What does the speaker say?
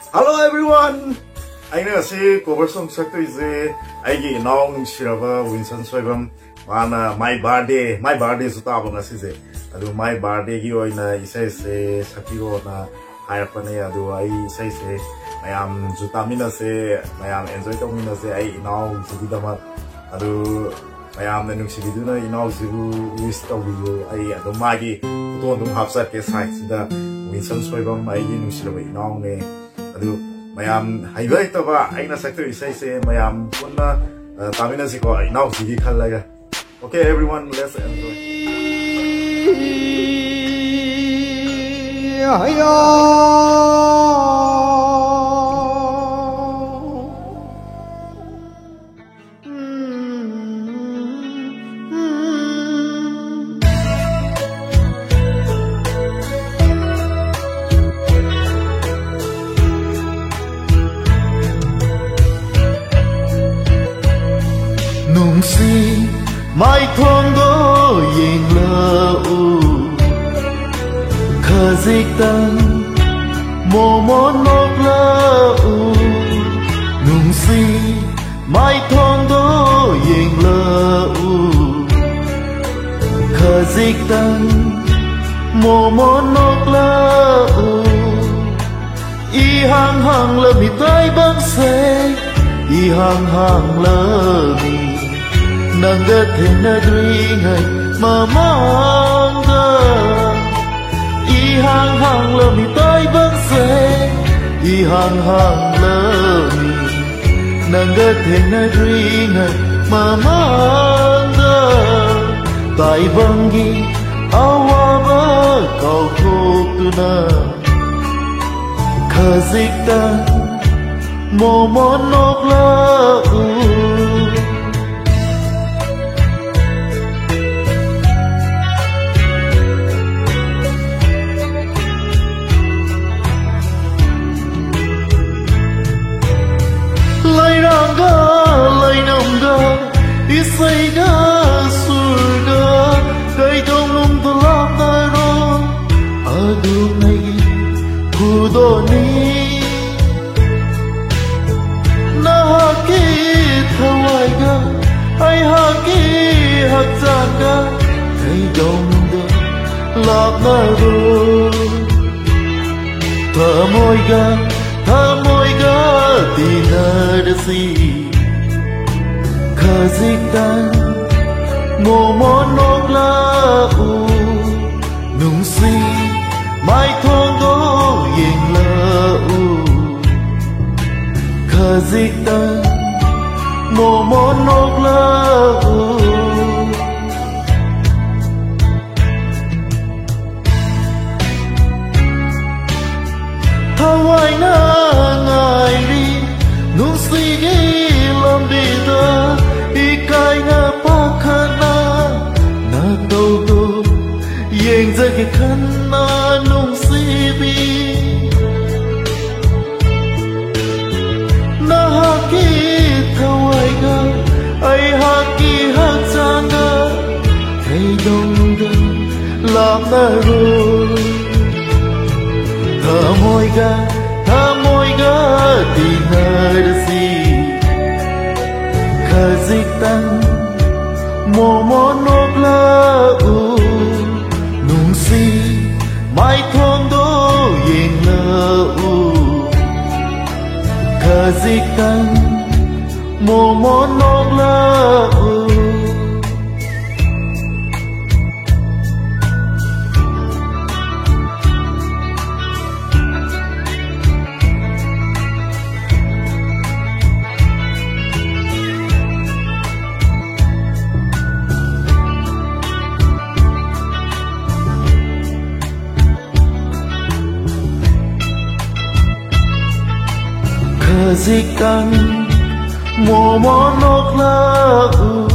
Hello everyone. Aina si cover song sakto ise aigi naung shiraba Winson Soibam mana my birthday suta abanga sise adu my birthday gi oina isai se sakiro na hayapane adu ai isai se mayam jutamina se mayam enjoy tomina se ai naung sibidama adu mayam na nungsibiduna inaw zibu wish tawiyo ai adu magi to dum hapsa ke sai sida Winson Soibam ai nungsiraba inaung ne adu mayam haibai taba aina sakto isai se mayam punna tamina siko inaw sigi khalaga. Okay everyone, let's enjoy. Nung si mai thong do yin lơ u khờ dịch tăng mồ món nốt lơ u nung si mai thong do yin lơ u khờ dịch tăng mồ món nốt lơ u y hang hang lơ mi tay băng xe y hang hang lơ mi nangga thena dringai mamanga I hang hang lo mi tai bang se I hang hang lo mi nangga thena dringai mamanga tai bangi awa ba kau thok tu na khazik ta mo mon nok la Isaiga surga kai dong num dalam daro adunai kudoni na haki thawaiga ai haki hakjaga kai dong da lap daro thamoiga dinarsi khazik tan mo mon nok la u nung si mai thong do yin la u khazik tan mo mon nok la u thawai na ngai ri nung si gi lam bi da ikai nga pa khana na to do yeng za ke khana nung si bi na ha ki thawai ga ai ha ki ha changa thei dong da lam na ro thamoy ga ti na si khazik tăng mo mon nok la u nung si mai thong do yin la u khazik tăng mo mon nok la u khazik tăng mo mon nok la u